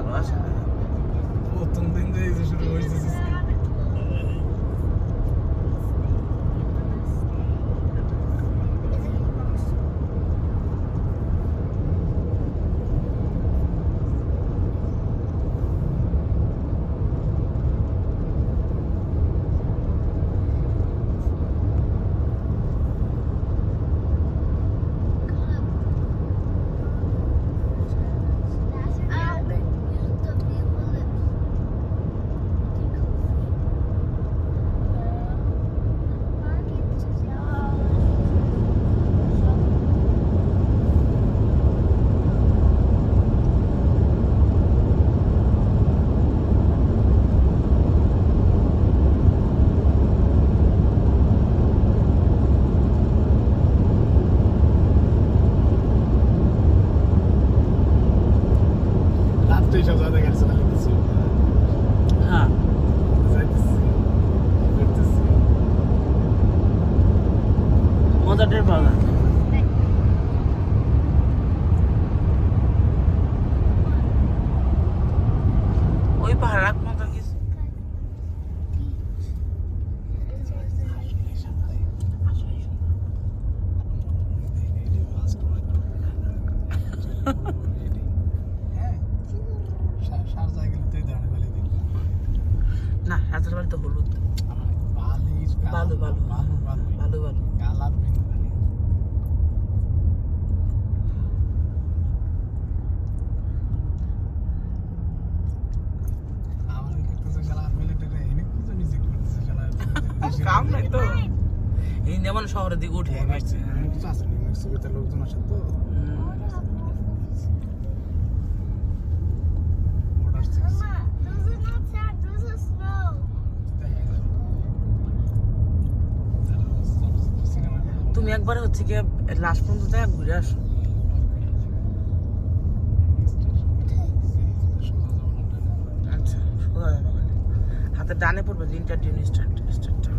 ভালো আসে না। প্রথম দিন থেকে এই যে শুরু হয়েছে সব জায়গা গেছে না লিখেছি হ্যাঁ যাইতেছি করতেছি মজাটাই পাওয়া যায়। ওই পাহাড় রাখ মজা কিছু না সাজার বাড়ি তো হলুদ ভালো ভালো ভালো ভালো কালার কাম নাই তো এই যেমন শহরের দিকে উঠে গেছে লোকজন আসে তো তুমি একবার হচ্ছে কি লাস্ট পর্যন্ত দেখ ঘুরে আসো। আচ্ছা সোজা যাবে খালি হাতে ডানে পড়বে স্টার্টটা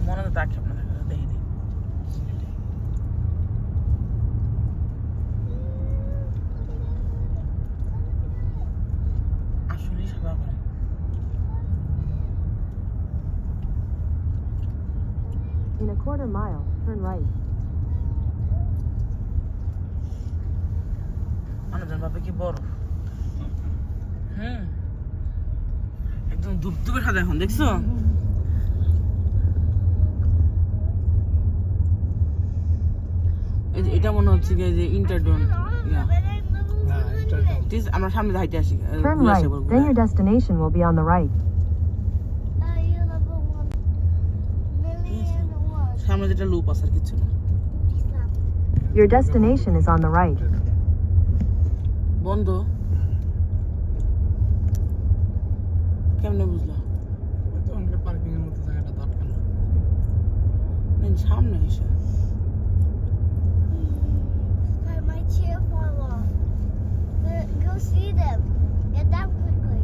মনে তো তাকে আপনাদের দেখিনি আসলে সাদা করে In a quarter mile, turn right. মানুষজন ভাবে কি বড় একদম ধূপধূপে সাদা এখন দেখছো এটা মনে হচ্ছে কি যে ইন্টারডোন আমরা সামনে হাইটে আসি Turn right, then your destination will be on the right. সামনে যেটা লুপ আছে আর কিছু না Your destination is on the right. বন্ধ কেমনে বুঝলা পার্কিং এর মতো জায়গাটা দরকার না সামনে এসে My chair fall off. Go see them. Get down quickly.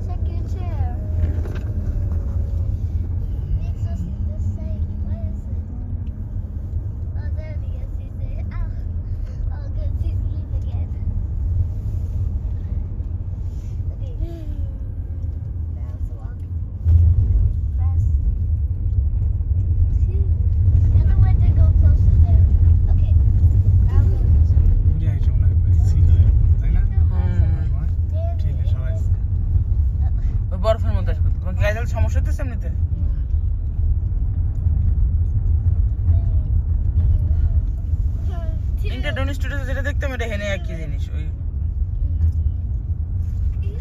Check your chair. Makes us the same. What is it? Oh, there he is. He's there. Oh, good. He's asleep again. Okay. Now it's walking. Fast. Phew. The other one did go closer there. Okay. I'll go closer. Puri আইছো না seal হয় তাই না Damn ঠিক আছে সবাই ওই বরফের মধ্যে আসবে তোমার গায়ে সমস্যা হচ্ছে এমনিতে ইন্টারডোন স্টুডিও যেটা দেখতাম এটা হেনে একই জিনিস ওই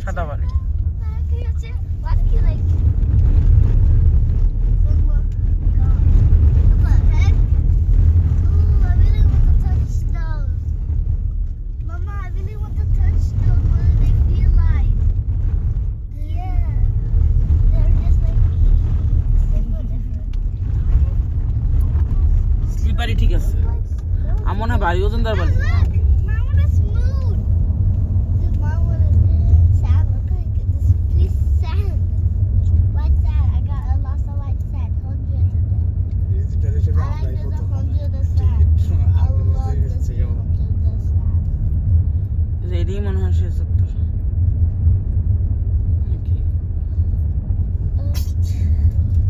সাদা বালি Why do you like what the heck? Ooh, I really want to touch stone. Mama, I really মনে হয় ভারী ওজনদার বালি। Look, my one is smooth. My one is sand. Look like this piece of sand. White sand. I got a lot of white sand. Hundreds of them. Visitor হিসেবে I like আমরাই there's a প্রথম hundred of sand. I love হয়ে this গেছে কেমন hundred of sand. এটাই মনে হয় 76 নাকি?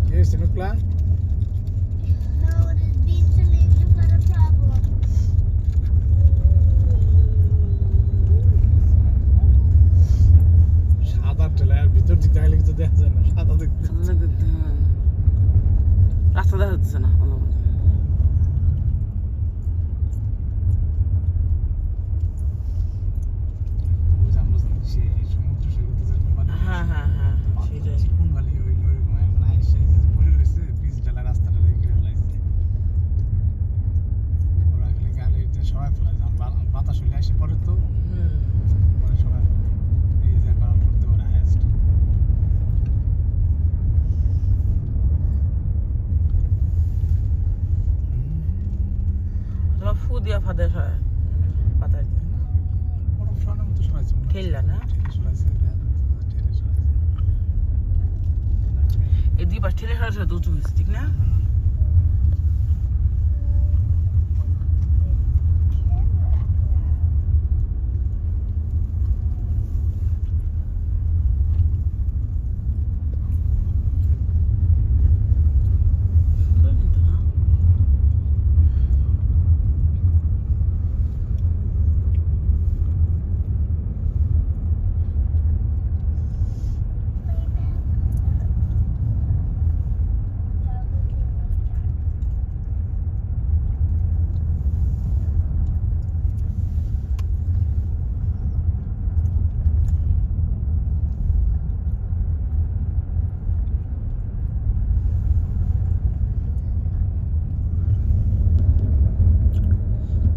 কি হয়েছে নুকলা No, it is being solution for the problem. সাদা টেলার ভিতর দিকে তাহলে কিছু দেখা যায় না সাদা দেখতে হ্যাঁ। রাস্তা দেখা যাচ্ছে না ভালো মতো। আমরা সেই সমুদ্র সৈকতে যেরকম বালি হ্যাঁ হ্যাঁ হ্যাঁ সেটাই। চিকন বালি হইল ওইরকম এখন আইসে পরে রয়েছে পিচ ডালা রাস্তাটা রেখে ফেলাইছে ওরা গেলে গালে এটা সবাই ফেলাই বাতাস হইলে আসে পরে তো পরে সবাই ফেলে এই যে কারণ করতে পারে হায়েস্ট তোমার ফু দিয়া ফাদে হয় পাতা বরফ সরানোর মতো সরাইছে ঠেললা না? ঠেলে সরাইছে ঠেলে সরাইছে এদিকে পাশ ঠেলে সরাসরি তো উঁচু হয়েছে ঠিক না? সুন্দর কিন্তু, হ্যাঁ?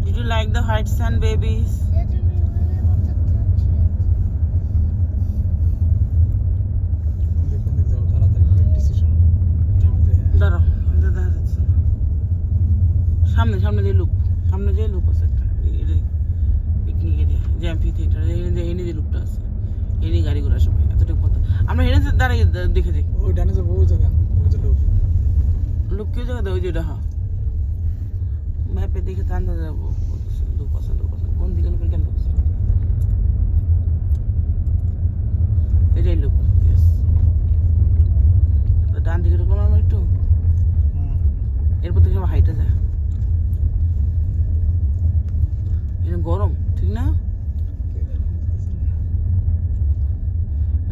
Did you like the white sand, babies? Yeah, do we really want to touch it? দেখুন যাও তাড়াতাড়ি কুইক ডিসিশন দাঁড়াও, আমাদের দেখা যাচ্ছে না। সামনে সামনে যে লুপ, সামনে যে লুপ আছে একটা পিকনিক এরিয়া, যে অ্যাম্পি থিয়েটার, এনে যে লুপটা আছে, এনে গাড়ি ঘোড়া সবাই এতটুকু পথ। আমরা হেনে দাঁড়িয়ে দেখে যাই। ওই ডানে যাবো ওই জায়গা ওই যে লোক লুপ কেউ জায়গা দেয় ওই যেটা, হ্যাঁ ম্যাপে দেখে তো আন্দাজ যাবো লুপ আছে কোন দিকে লুপের কেন আছে এটাই লুপ। ইয়েস, ডান দিকে ঢুকলাম আমরা একটু, এরপর থেকে সব হাইটে যায়। এটা গরম ঠিক না?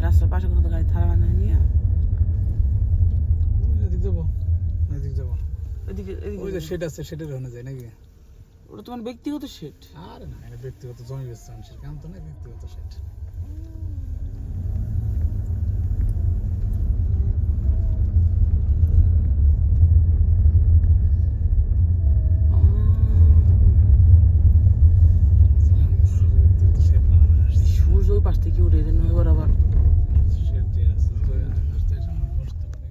রাস্তার পাশে কোথাও গাড়ি থারা বান্ধা নিয়ে এদিক যাবো এদিক যাবো এদিকে ওই যে এদিকে শেড আছে শেডের ওখানে যায় নাকি ওটা তোমার ব্যক্তিগত সেট। আরে না এটা ব্যক্তিগত জমি বেচছে মানুষের কাম তো না ব্যক্তিগত শেড ব্যক্তিগত শেড না সূর্য ওই পাশ থেকে উঠে এদের নয় বরাবর। শেড যে আছে তো স্টেশন বসতে পারে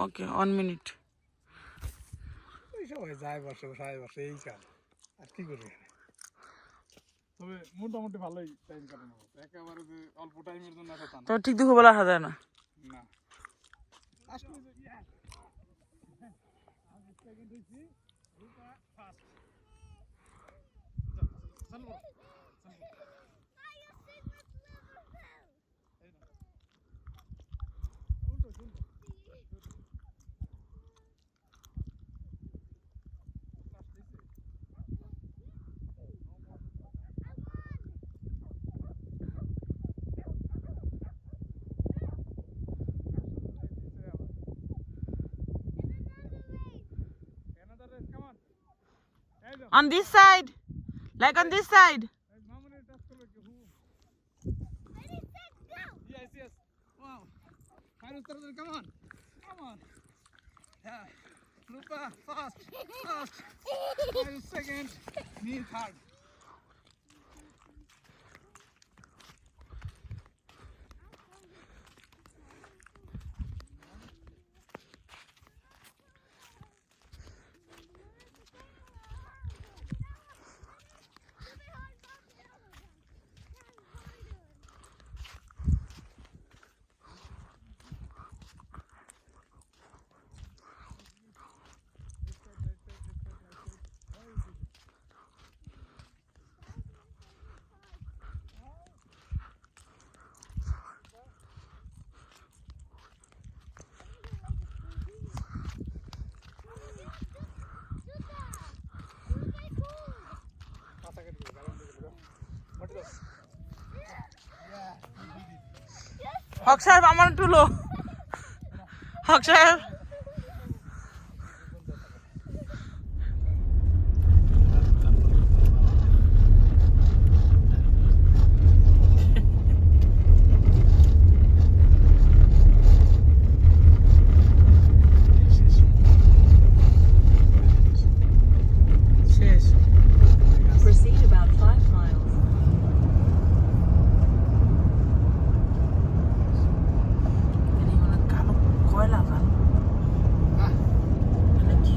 ওকে 1 মিনিট। ওই সবাই যায় বসে বসে এই কাজ আর কি করবে এখানে। তবে মোটামুটি ভালোই টাইম কাটানো হচ্ছে, একেবারে যে অল্প টাইমের জন্য এত টান তো ঠিক দুপুরবেলা আসা যায় না। না। আসলে যে আমি সেকেন্ড হইছি, রূপা ফার্স্ট। চল বড় On this side, like on this side. Yes, yes. Wow. Final third, come on. Come on. Yeah. Rupa, fast. Final second. Me third. হক সাহেব আমার টুলো, হক সাহেব শেষ। Proceed about 5 miles. এখানে মানে কালো কয়লা গান এটা কি?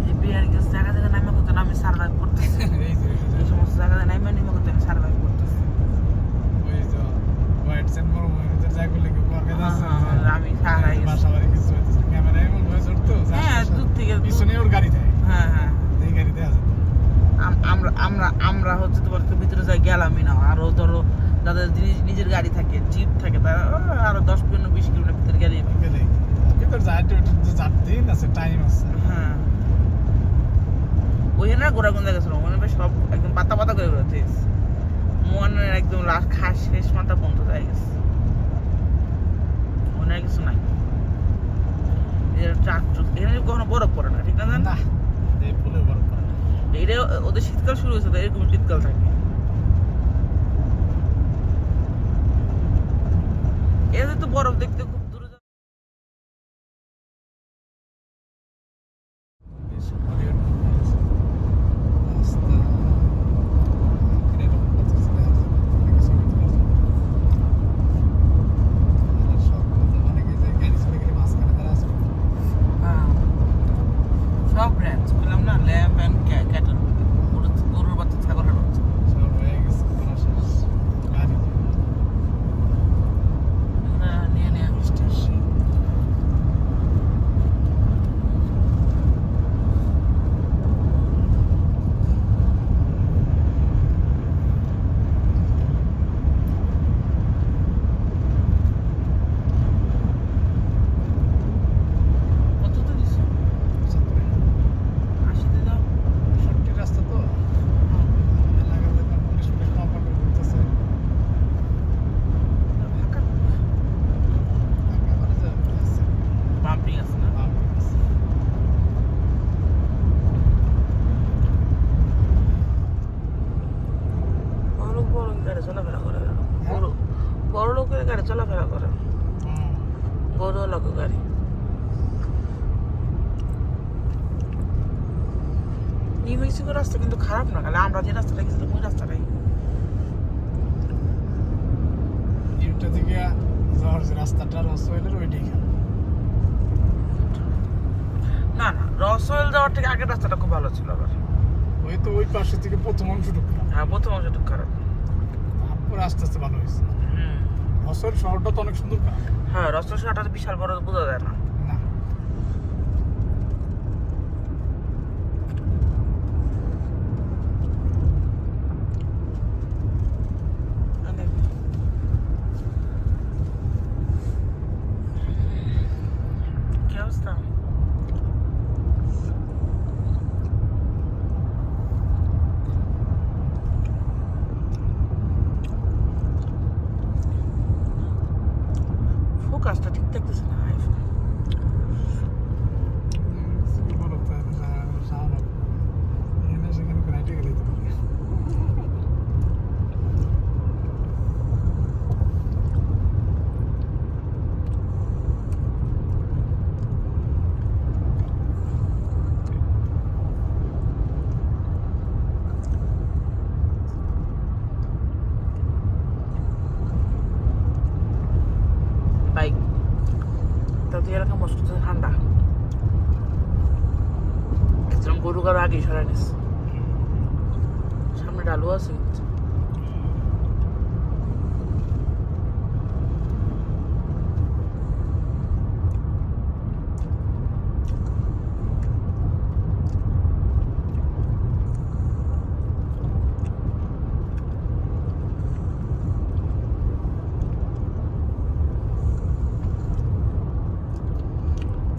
এই বিয়ার গেছে জায়গা থেকে নামে করতে আমি সার্ভাইভ করতেছি, এই সমস্ত জায়গাতে নামে নিমে করতে আমি সার্ভাইভ করতেছি। আমি সারাই গেছি। হ্যাঁ দূর থেকে হ্যাঁ হ্যাঁ আমরা হচ্ছে তোমার একটু ভিতরে যাই গেলামই না। আরো ধরো যাদের নিজের গাড়ি থাকে, জিপ থাকে, তারা আরো 10-20 কিলোমিটার ভিতরে গেলেই হ্যাঁ ওইখানে ঘোরাগুন গেছিল, ওখানে বেশ সব একদম পাতা পাতা করে ঘুরতে মোহনের একদম লাস্ট খাস শেষ মাথা পর্যন্ত যায় গেছে, ওখানে আর কিছু নাই। এখানে কখনো বরফ পড়ে না, ঠিক না জান? এটা ওদের শীতকাল শুরু হয়েছে, এরকম শীতকাল থাকে। এদের তো বরফ দেখতে খুব দূরে সব ব্র্যান্ড বললাম না, ল্যাম্প অ্যান্ড ক্যাটল, গরুর বাচ্চা, ছাগলের বাচ্চা। নিয়ে নিয়ে নিউ মেক্সিকো রাস্তা কিন্তু খারাপ না, খালি আমরা যে রাস্তাটা গেছিলাম ওই রাস্তাটাই। ইউটা থেকে যাওয়ার যে রাস্তাটা রসওয়েলের ওইটাই খারাপ। না না, রসওয়েল যাওয়ার থেকে আগের রাস্তাটা খুব ভালো ছিল আবার। ওই তো ওই পাশে থেকে প্রথম অংশটুকু খারাপ, হ্যাঁ প্রথম অংশটা খারাপ, তারপরে আস্তে আস্তে ভালো হয়েছে। হুম। রসওয়েল শহরটা তো অনেক সুন্দর কাজ। হ্যাঁ রসওয়েল শহরটা তো বিশাল বড়, বোঝা যায় না। না কি অবস্থা? ফোকাসটা ঠিক থাকতেছে না আইফোন। সেখানে রাইটে গেলে তো পারে। বাইক তাদের এলাকা মস্ত ঠান্ডা, একদম গরু গাড়ো আগে সরাই নিস। সামনে ডালু আছে কিন্তু।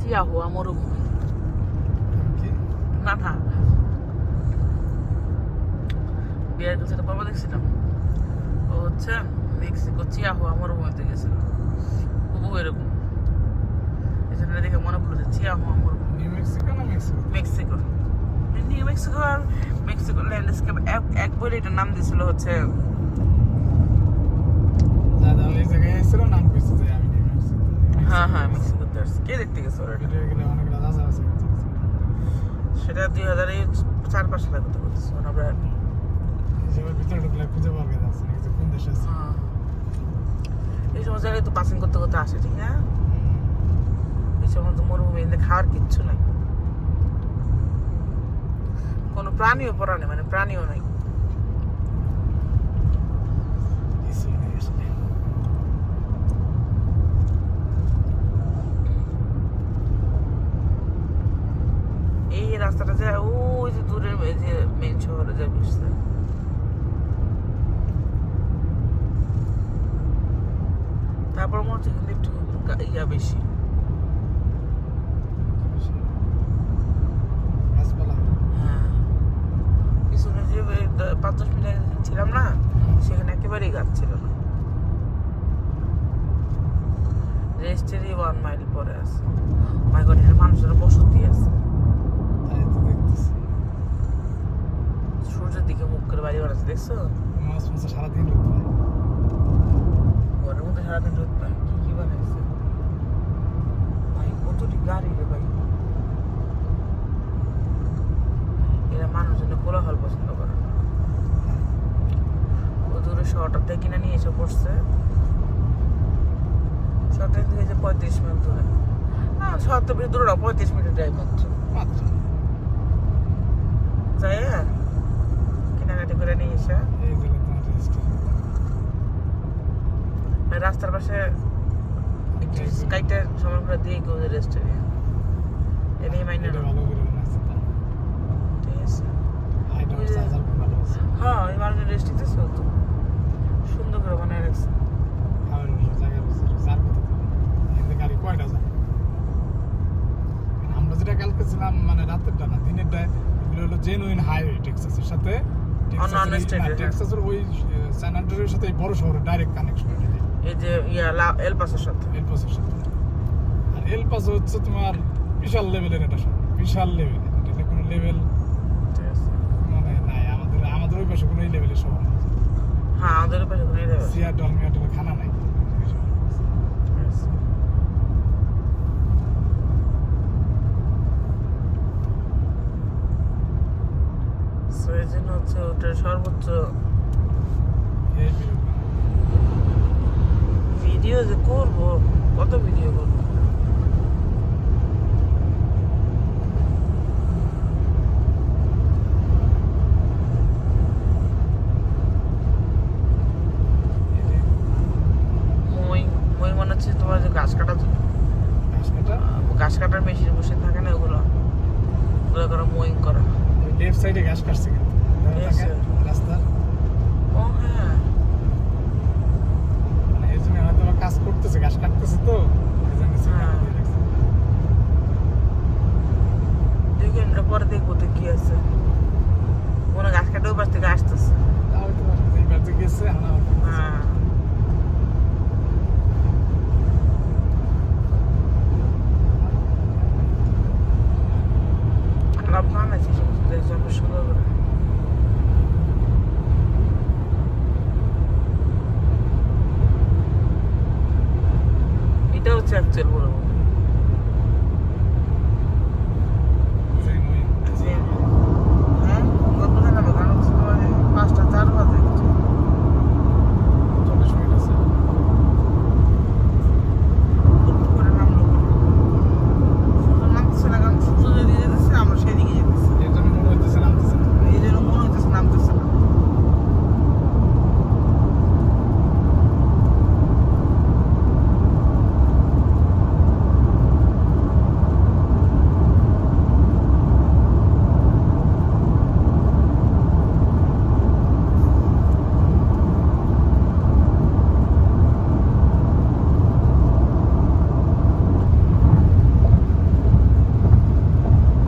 চিয়াহুয়া মরুভূমি কি? না না, বিয়ের কাছে বাবা দেখছিলাম, ও হচ্ছে মেক্সিকো চিয়াহুয়া মরুভূমিতে গেছিল, খুব এরকম। এই জন্য দেখে মনে পড়লো যে চিয়াহুয়া মরুভূমি। নিউ মেক্সিকো না মেক্সিকো? মেক্সিকো, নিউ মেক্সিকো আর মেক্সিকো ল্যান্ডস্কেপ এক বলে এটার নাম দিয়েছিল হচ্ছে। দাদা এই জায়গায় এসেছিল, নাম কইছে যে আমি নিউ মেক্সিকো। হ্যাঁ হ্যাঁ মেক্সিকোতে আসছে। কে দেখতে গেছে ওরা? এটা গেলে অনেক রাজা আছে। সেটা 2004-5 সালের কথা বলতেছি। আমরা হিসেবে ভিতরে ঢুকলে খুঁজে পাওয়া যাচ্ছে না যে কোন দেশে আছে। এই সময় জায়গায় তো পাসিং করতে করতে আসে, ঠিক না? এই সময় তো মরুভূমি, এখানে খাওয়ার কিচ্ছু নাই, কোনো প্রাণীও পড়া নেই, মানে প্রাণীও নাই। কিছুই নেই আসলে। এই রাস্তাটা যায় ওই যে দূরের এই যে মেন শহরে যায় বুঝতে। তারপর মনে হচ্ছে কিন্তু একটু ইয়া বেশি। গাছপালা। হ্যাঁ পিছনে যে 5-10 মিনিট আগে ছিলাম না, সেখানে একেবারেই গাছ ছিল না। রেস্টেরই 1 মাইল পরে আছে। মাই গড, এখানে মানুষের বসতি আছে। তাই তো দেখতেছি। সূর্যের দিকে মুখ করে বাড়ি বানাচ্ছে, দেখছো? মাছ মাছ সারাদিন রোদ পায়। ঘরের মধ্যে সারাদিন রোদ পায়। কি বানাইছে ভাই, কতটি গাড়ি রে ভাই। এরা মানুষজনের কোলাহল পছন্দ করে না। ও দূরে শহরটা কিনে নিয়ে এসে পড়ছে। শহরটা থেকে যে 35 মিনিট দূরে। হ্যাঁ শহর তো বেশি দূরে না, 35 মিনিট ড্রাইভ মাত্র। মাত্র যাই কেনাকাটি করে নিয়ে এসে এই জন্য তোমার রেস্ট। রাস্তার পাশে একটু স্কাইটার সময় করে দিয়ে কেউ রেস্টুরেন্ট এনে মাইনে এটা না। ভালো করে বানাইছে তা। ঠিক আছে। আইটেম সাজার খুব ভালো আছে। হ্যাঁ এই মানুষের রেস্টুরেন্ট তো সুন্দর করে বানায় রাখছে। খাওয়ার জায়গা রয়েছে, যার কথা এতে গাড়ি কয়টা যায়। আমরা যেটা কালকে ছিলাম মানে রাতেরটা না দিনেরটা, এগুলো হলো জেনুইন হাইওয়ে টেক্সাসের সাথে। অন্য স্টেট টেক্সাসের ওই স্যান অ্যান্ড্রিউসের সাথে এই বড় শহরের ডাইরেক্ট কানেকশন এটা এই যে এল পাসের সাথে। এল পাসের সাথে। আর এল পাসো হচ্ছে তোমার বিশাল লেভেলের একটা শহর, বিশাল লেভেলের। এটা কোনো লেভেল ঠিক আছে। মানে নাই আমাদের ওই পাশে কোনো এই লেভেলের শহর নেই। হ্যাঁ আমাদের পাশে কোনো দেবে। সিয়াটল মিয়াটলের খানা নাই। এই জন্য হচ্ছে ওটা সর্বোচ্চ এই ভিউ। ভিডিও যে করবো, কত ভিডিও করবো। মই মই মনে হচ্ছে তোমার যে ঘাস কাটা, রাস্তাটা ঘাস কাটার মেশিন বসে থাকে না, ওগুলো ওগুলো করা মোয়িং করা। লেফট সাইডে ঘাস কাটছে কিন্তু Yes, sir. রাস্তার ও হ্যাঁ, মানে এই জন্য হয়তো বা কাজ করতেছে, ঘাস কাটতেছে তো এই জন্য সিগন্যাল দিয়ে রাখছে। দেখি আমরা পরে দেখবো তো কি আছে। মনে হয় ঘাস কাটা ওই পাশ থেকে আসতেছে। তাও তো এইবার যে গেছে আমরা হ্যাঁ, আমরা বানাইছি সমস্ত দেশ আমরা সুন্দর করে। এটা হচ্ছে অ্যাকচুয়াল বড় সেই মই হ্যাঁ, গল্প জানাবে কারণ হচ্ছে তোমার 5টা 4 বাজে কিছু 40 মিনিট আছে। একটু করে নামলো। সূর্য নামতেছে না, কারণ সূর্য যেদিকে যেতেছে আমরা সেদিকে যেতেছি, এর জন্য মনে হইতেছে নামতেছে না। এই জন্য মনে হইতেছে নামতেছে না।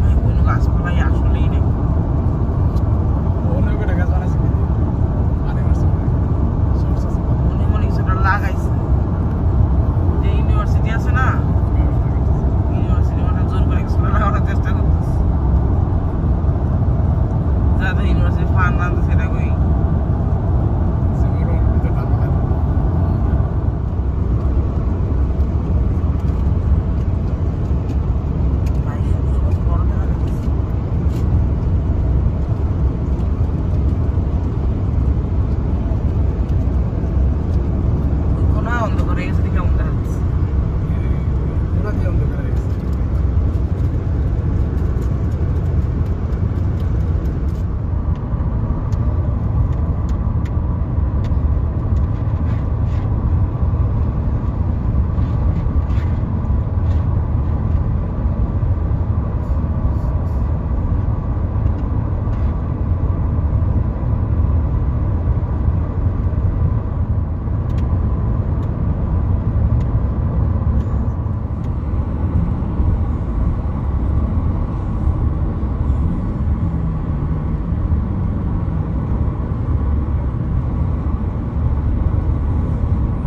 ভাই, কোনো গাছপালাই আসলেই নেই। অনেক কটা গাছ বানাইছে কি দিয়ে? পানি মারছে মনে হয়। সোর্স আছে পানি। মনে মনে কিছুটা লাগাইছে। যে ইউনিভার্সিটি আছে না, ইউনিভার্সিটি মানে জোর করে কিছু লাগানোর চেষ্টা করতেছে, যাতে ইউনিভার্সিটি ফান্ড আনতে সেটা কই। যে মোড়ন ভিতরে টাকা লাগে। ভাই সূর্য কত বড় দেখা যাচ্ছে। কোনো অন্ধকার হয়ে গেছে, কেমন দেখা যাচ্ছে। পুরা দিয়ে অন্ধকার হয়ে গেছে।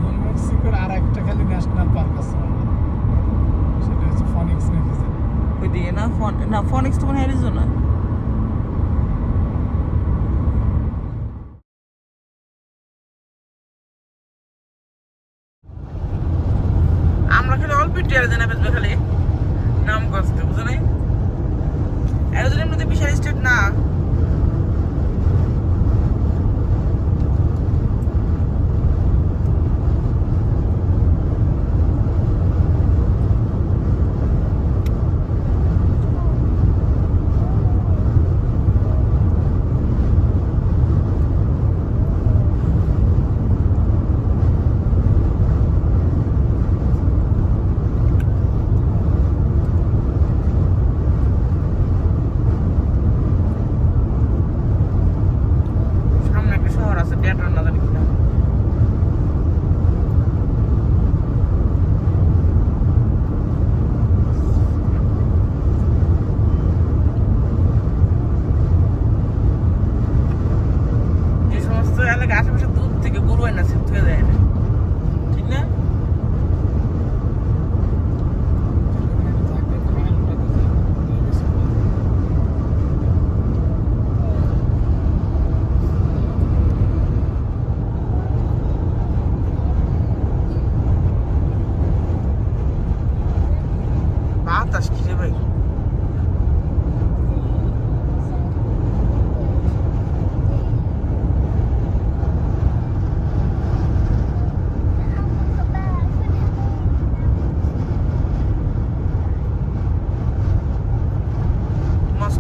নিউ মেক্সিকোর আর একটা খালি ন্যাশনাল পার্ক আছে মনে হয়। সেটা হচ্ছে ফনিক্স নাকি জানি। ওইদিকে না, ফনিক্স তো মনে হয় অ্যারিজোনা। আমরা খালি অল্প একটু অ্যারিজোনা বেচবে, খালি নাম কষ্ট বুঝো নাই। অ্যারিজোনা এমনিতে বিশাল স্টেট না।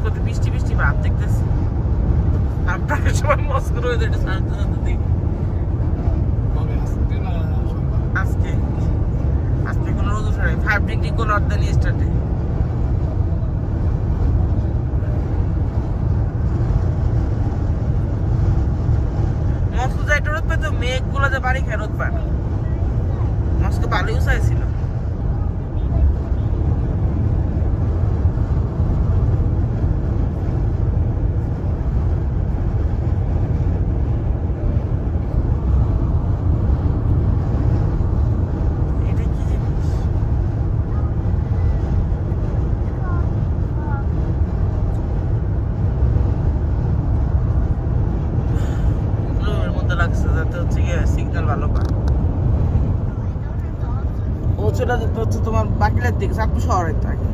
মস্কোতে বৃষ্টি বৃষ্টি ভাব দেখতেছি। আর প্রায় সময় মস্কোর ওয়েদারটা শান্ত শান্ত দেখি। কবে আসতে না সোমবার? আজকে আজকে কোনো রোদ ওঠে নাই, 5 ডিগ্রি কোলার দেন স্টার্টে। মস্কো যাইতে রোদ পেতো, মেঘগুলো যে বাড়ি খায় রোদ পায় না। মস্কো ভালোই উঁচাই ছিল। এটা কি জিনিস? গ্লোবের মধ্যে লাগছে যাতে হচ্ছে গিয়ে সিগন্যাল ভালো পায়। ও চলে যেতে হচ্ছে তোমার বাকিলার দিকে, চাঁদপুর শহরের থাকে।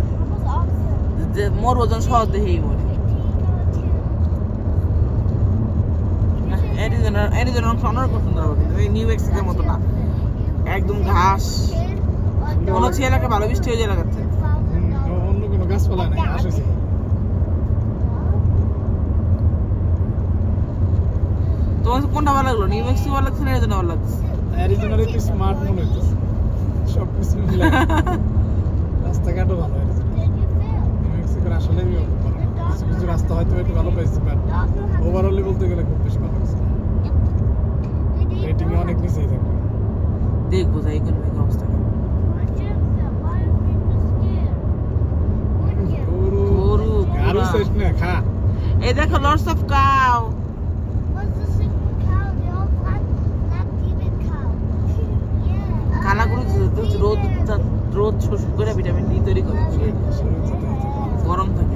যে মোর ওজন শহর দেখেই মরে। অ্যারিজোনা অনেক পছন্দ হবে, কিন্তু এই নিউ মেক্সিকোর মতো না, একদম ঘাস। মনে হচ্ছে এই এলাকা ভালো বৃষ্টি হয়ে যায় এলাকাতে। অন্য কোনো গাছপালা নেই, আসেছে। তোমার কাছে কোনটা ভালো লাগলো, নিউ মেক্সিকো ভালো লাগছে না অ্যারিজোনা ভালো লাগছে? অ্যারিজোনার একটু স্মার্ট মনে হইতেছে, সবকিছু মিলে। রাস্তাঘাটও ভালো অ্যারিজোনা। নিউ মেক্সিকোর আসলে কিছু কিছু রাস্তা হয়তো একটু ভালো পাইছি, বাট ওভারঅলি বলতে গেলে খুব বেশি ভালো হয়েছে। রেটিং অনেক নিচেই থাকবে। দেখবো যাই ইকোনমিক অবস্থা। গরু আরো শেষ না, খা। এই দেখো লটস অফ কাউ। কালা গরু রোদ রোদ শোষণ করে ভিটামিন ডি তৈরি করে, গরম থাকে।